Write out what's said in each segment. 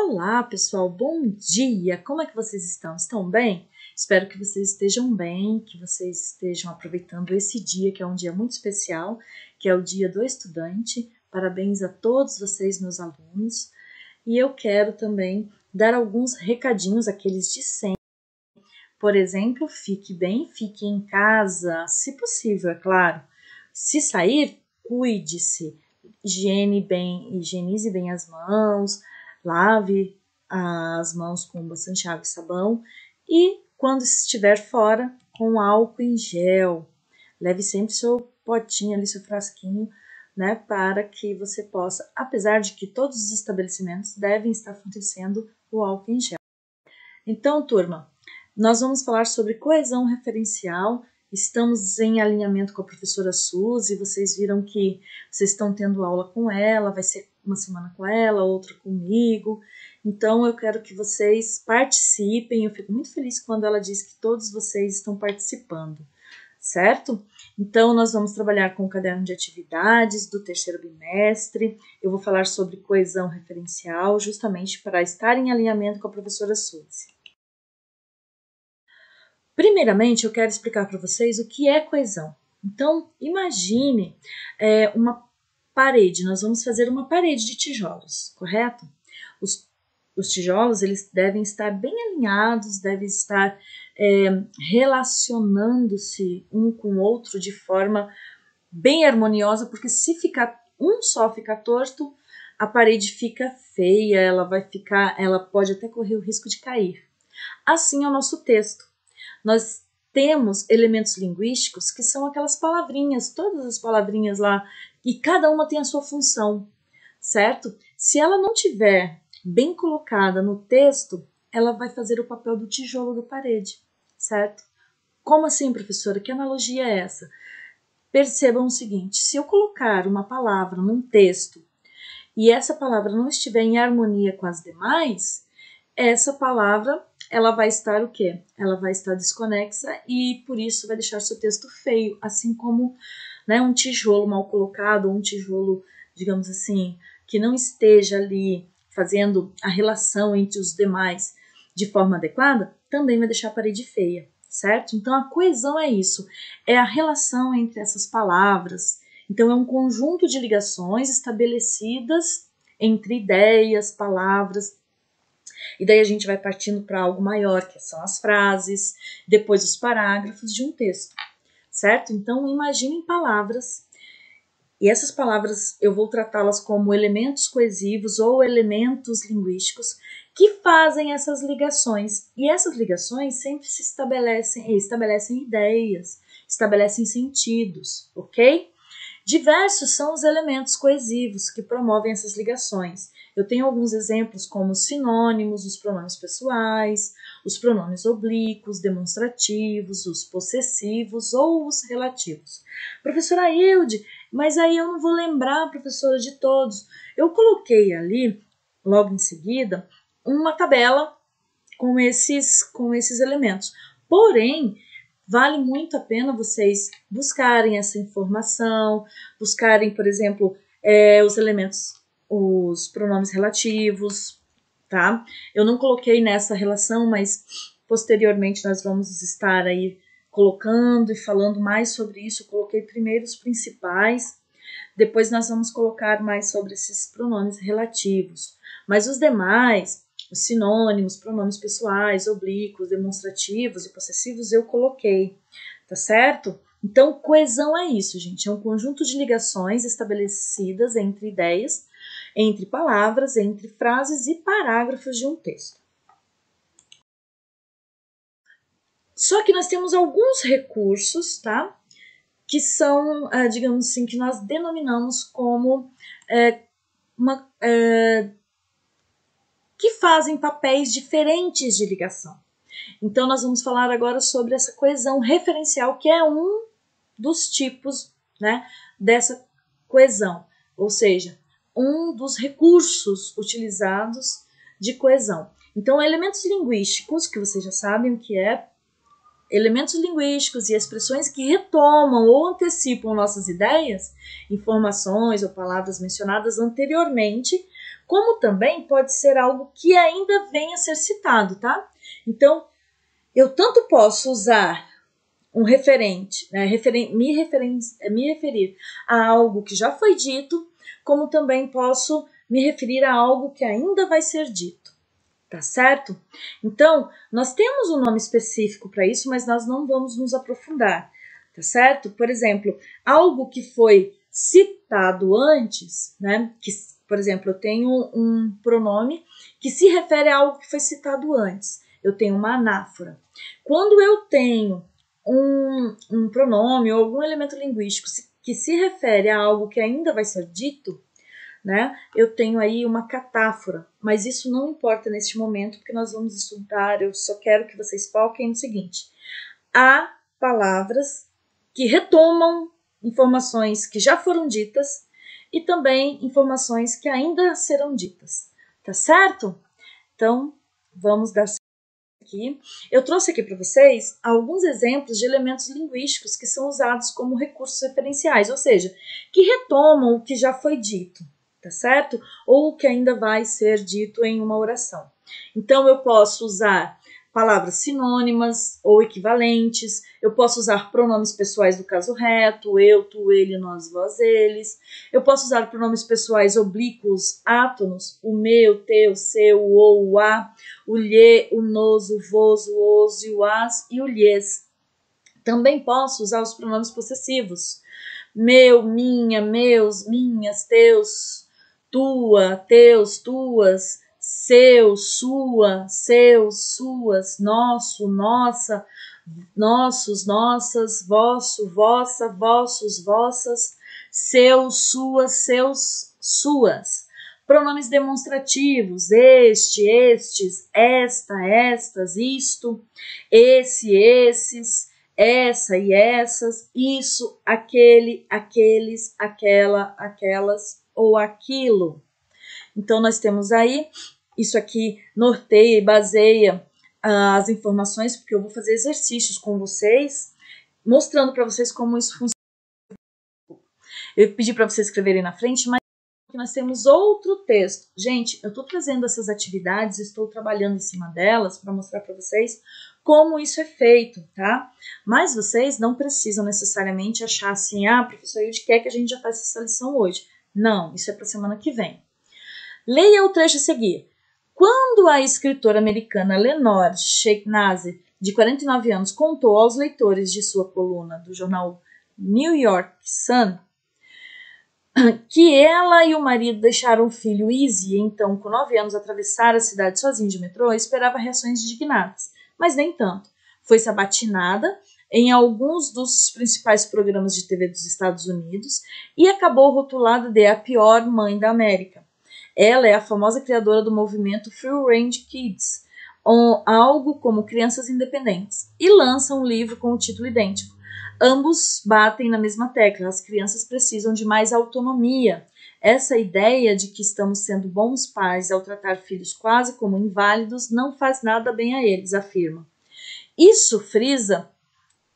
Olá, pessoal, bom dia! Como é que vocês estão? Estão bem? Espero que vocês estejam bem, que vocês estejam aproveitando esse dia, que é um dia muito especial, que é o Dia do Estudante. Parabéns a todos vocês, meus alunos. E eu quero também dar alguns recadinhos, aqueles de sempre. Por exemplo, fique bem, fique em casa, se possível, é claro. Se sair, cuide-se, higienize bem as mãos, lave as mãos com bastante água e sabão e, quando estiver fora, com álcool em gel. Leve sempre seu potinho ali, seu frasquinho, né, para que você possa, apesar de que todos os estabelecimentos devem estar fornecendo o álcool em gel. Então, turma, nós vamos falar sobre coesão referencial. Estamos em alinhamento com a professora Suzy, vocês viram que vocês estão tendo aula com ela, vai ser uma semana com ela, outra comigo. Então, eu quero que vocês participem. Eu fico muito feliz quando ela diz que todos vocês estão participando, certo? Então, nós vamos trabalhar com o caderno de atividades do terceiro bimestre. Eu vou falar sobre coesão referencial, justamente para estar em alinhamento com a professora Suzy. Primeiramente, eu quero explicar para vocês o que é coesão. Então, imagine uma parede. Nós vamos fazer uma parede de tijolos, correto? Os tijolos, eles devem estar bem alinhados, devem estar relacionando-se um com o outro de forma bem harmoniosa, porque se ficar um só ficar torto, a parede fica feia, ela pode até correr o risco de cair. Assim é o nosso texto. Nós temos elementos linguísticos que são aquelas palavrinhas, todas as palavrinhas lá, e cada uma tem a sua função, certo? Se ela não tiver bem colocada no texto, ela vai fazer o papel do tijolo da parede, certo? Como assim, professora? Que analogia é essa? Percebam o seguinte, se eu colocar uma palavra num texto e essa palavra não estiver em harmonia com as demais, essa palavra ela vai estar o quê? Ela vai estar desconexa e por isso vai deixar seu texto feio, assim como, né, um tijolo mal colocado, ou um tijolo, digamos assim, que não esteja ali fazendo a relação entre os demais de forma adequada, também vai deixar a parede feia, certo? Então a coesão é isso, é a relação entre essas palavras. Então é um conjunto de ligações estabelecidas entre ideias, palavras. E daí a gente vai partindo para algo maior, que são as frases, depois os parágrafos de um texto, certo? Então, imaginem palavras, e essas palavras eu vou tratá-las como elementos coesivos ou elementos linguísticos que fazem essas ligações. E essas ligações sempre se estabelecem ideias, estabelecem sentidos, ok? Diversos são os elementos coesivos que promovem essas ligações. Eu tenho alguns exemplos como os sinônimos, os pronomes pessoais, os pronomes oblíquos, demonstrativos, os possessivos ou os relativos. Professora Hilde, mas aí eu não vou lembrar, professora, de todos. Eu coloquei ali, logo em seguida, uma tabela com esses elementos. Porém, vale muito a pena vocês buscarem essa informação, buscarem, por exemplo, os elementos, os pronomes relativos, tá? Eu não coloquei nessa relação, mas posteriormente nós vamos estar aí colocando e falando mais sobre isso. Eu coloquei primeiro os principais, depois nós vamos colocar mais sobre esses pronomes relativos. Mas os demais, os sinônimos, pronomes pessoais, oblíquos, demonstrativos e possessivos eu coloquei, tá certo? Então, coesão é isso, gente, é um conjunto de ligações estabelecidas entre ideias, entre palavras, entre frases e parágrafos de um texto. Só que nós temos alguns recursos, tá? Que são, digamos assim, que nós denominamos como que fazem papéis diferentes de ligação. Então, nós vamos falar agora sobre essa coesão referencial, que é um dos tipos, né, dessa coesão, ou seja, um dos recursos utilizados de coesão. Então, elementos linguísticos, que vocês já sabem o que é, elementos linguísticos e expressões que retomam ou antecipam nossas ideias, informações ou palavras mencionadas anteriormente, como também pode ser algo que ainda venha a ser citado, tá? Então, eu tanto posso usar um referente, né, me referir a algo que já foi dito, como também posso me referir a algo que ainda vai ser dito, tá certo? Então, nós temos um nome específico para isso, mas nós não vamos nos aprofundar, tá certo? Por exemplo, algo que foi citado antes, né, que, por exemplo, eu tenho um pronome que se refere a algo que foi citado antes, eu tenho uma anáfora. Quando eu tenho um pronome ou algum elemento linguístico que se refere a algo que ainda vai ser dito, né? Eu tenho aí uma catáfora, mas isso não importa neste momento, porque nós vamos estudar, eu só quero que vocês foquem no seguinte: há palavras que retomam informações que já foram ditas e também informações que ainda serão ditas, tá certo? Então, vamos dar aqui. Eu trouxe aqui para vocês alguns exemplos de elementos linguísticos que são usados como recursos referenciais, ou seja, que retomam o que já foi dito, tá certo? Ou o que ainda vai ser dito em uma oração. Então, eu posso usar palavras sinônimas ou equivalentes, eu posso usar pronomes pessoais do caso reto, eu, tu, ele, nós, vós, eles. Eu posso usar pronomes pessoais oblíquos, átonos, o meu, teu, seu, o ou, o a, o lhe, o nos, o vos, o os, o as e o lhes. Também posso usar os pronomes possessivos: meu, minha, meus, minhas, teus, tua, teus, tuas, seu, sua, seus, suas, nosso, nossa, nossos, nossas, vosso, vossa, vossos, vossas, seus, suas, seus, suas. Pronomes demonstrativos: este, estes, esta, estas, isto, esse, esses, essa e essas, isso, aquele, aqueles, aquela, aquelas ou aquilo. Então, nós temos aí, isso aqui norteia e baseia as informações, porque eu vou fazer exercícios com vocês, mostrando para vocês como isso funciona. Eu pedi para vocês escreverem na frente, mas nós temos outro texto. Gente, eu estou trazendo essas atividades, estou trabalhando em cima delas para mostrar para vocês como isso é feito, tá? Mas vocês não precisam necessariamente achar assim: ah, professor Hilde quer que a gente já faça essa lição hoje. Não, isso é para a semana que vem. Leia o trecho a seguir. Quando a escritora americana Lenore Skenazy, de 49 anos, contou aos leitores de sua coluna do jornal New York Sun que ela e o marido deixaram o filho Easy, então com 9 anos, atravessar a cidade sozinho de metrô, esperava reações indignadas, mas nem tanto. Foi sabatinada em alguns dos principais programas de TV dos Estados Unidos e acabou rotulada de a pior mãe da América. Ela é a famosa criadora do movimento Free Range Kids, algo como Crianças Independentes, e lança um livro com o título idêntico. Ambos batem na mesma tecla: as crianças precisam de mais autonomia. Essa ideia de que estamos sendo bons pais ao tratar filhos quase como inválidos não faz nada bem a eles, afirma. Isso, frisa,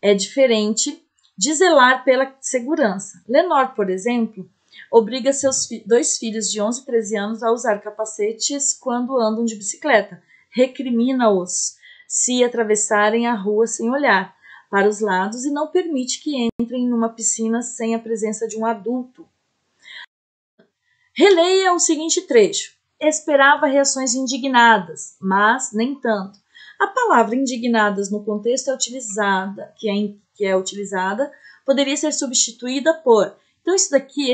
é diferente de zelar pela segurança. Lenore, por exemplo, obriga seus dois filhos de 11 e 13 anos a usar capacetes quando andam de bicicleta. Recrimina-os se atravessarem a rua sem olhar para os lados e não permite que entrem numa piscina sem a presença de um adulto. Releia o seguinte trecho. Esperava reações indignadas, mas nem tanto. A palavra indignadas no contexto que é utilizada poderia ser substituída por. Então, isso daqui,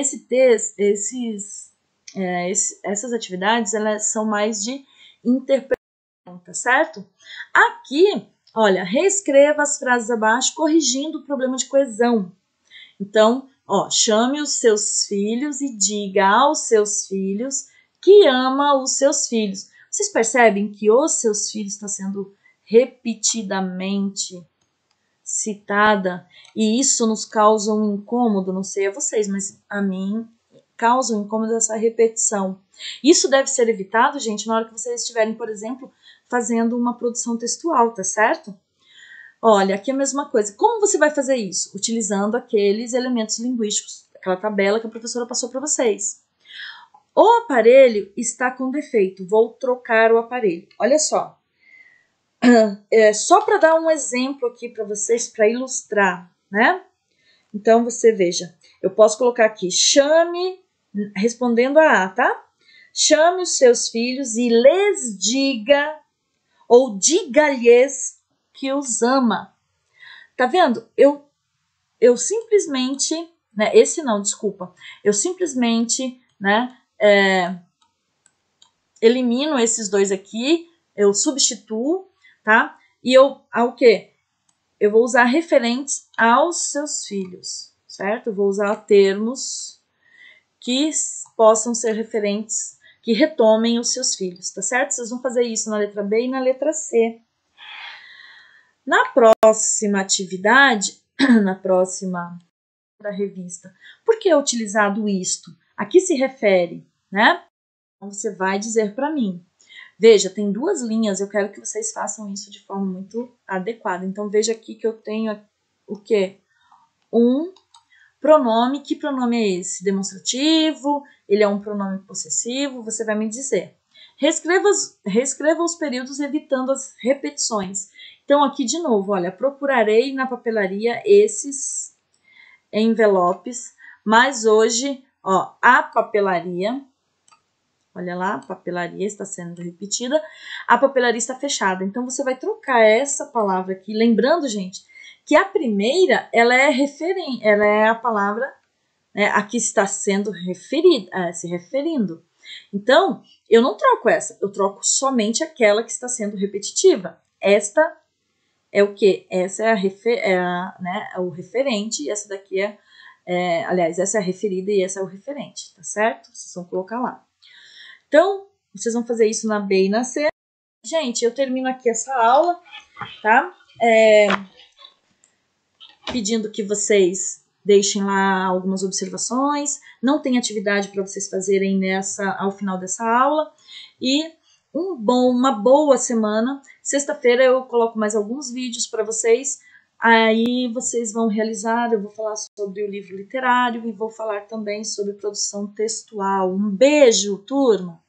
essas atividades, elas são mais de interpretação, tá certo? Aqui, olha, reescreva as frases abaixo, corrigindo o problema de coesão. Então, chame os seus filhos e diga aos seus filhos que ama os seus filhos. Vocês percebem que os seus filhos está sendo repetidamente citada e isso nos causa um incômodo, não sei a vocês, mas a mim causa um incômodo essa repetição. Isso deve ser evitado, gente, na hora que vocês estiverem, por exemplo, fazendo uma produção textual, tá certo? Olha, aqui é a mesma coisa. Como você vai fazer isso? Utilizando aqueles elementos linguísticos, aquela tabela que a professora passou para vocês. O aparelho está com defeito, vou trocar o aparelho. Olha só, só para dar um exemplo aqui para vocês, para ilustrar, né? Então, você veja, eu posso colocar aqui, chame, respondendo a A, tá? Chame os seus filhos e lhes diga, ou diga-lhes que os ama. Tá vendo? Eu simplesmente, né? Esse não, desculpa. Eu simplesmente, né? Elimino esses dois aqui, eu substituo, tá? E ao quê? Eu vou usar referentes aos seus filhos, certo? Eu vou usar termos que possam ser referentes, que retomem os seus filhos, tá certo? Vocês vão fazer isso na letra B e na letra C. Na próxima atividade, na próxima da revista, por que é utilizado isto? A que se refere, né? Então, você vai dizer para mim. Veja, tem duas linhas, eu quero que vocês façam isso de forma muito adequada. Então, veja aqui que eu tenho o quê? Um pronome. Que pronome é esse? Demonstrativo? Ele é um pronome possessivo? Você vai me dizer. Reescreva os períodos evitando as repetições. Então, aqui de novo, olha, procurarei na papelaria esses envelopes, mas hoje, ó, a papelaria, olha lá, a papelaria está sendo repetida, a papelaria está fechada. Então, você vai trocar essa palavra aqui, lembrando, gente, que a primeira, ela é a palavra, né, a que está sendo referida, se referindo. Então, eu não troco essa, eu troco somente aquela que está sendo repetitiva. Esta é o quê? Essa é o referente, e essa daqui aliás, essa é a referida e essa é o referente, tá certo? Vocês vão colocar lá. Então, vocês vão fazer isso na B e na C. Gente, eu termino aqui essa aula, tá? Pedindo que vocês deixem lá algumas observações. Não tem atividade para vocês fazerem ao final dessa aula. E uma boa semana. Sexta-feira eu coloco mais alguns vídeos para vocês. Aí vocês vão realizar, eu vou falar sobre o livro literário e vou falar também sobre produção textual. Um beijo, turma!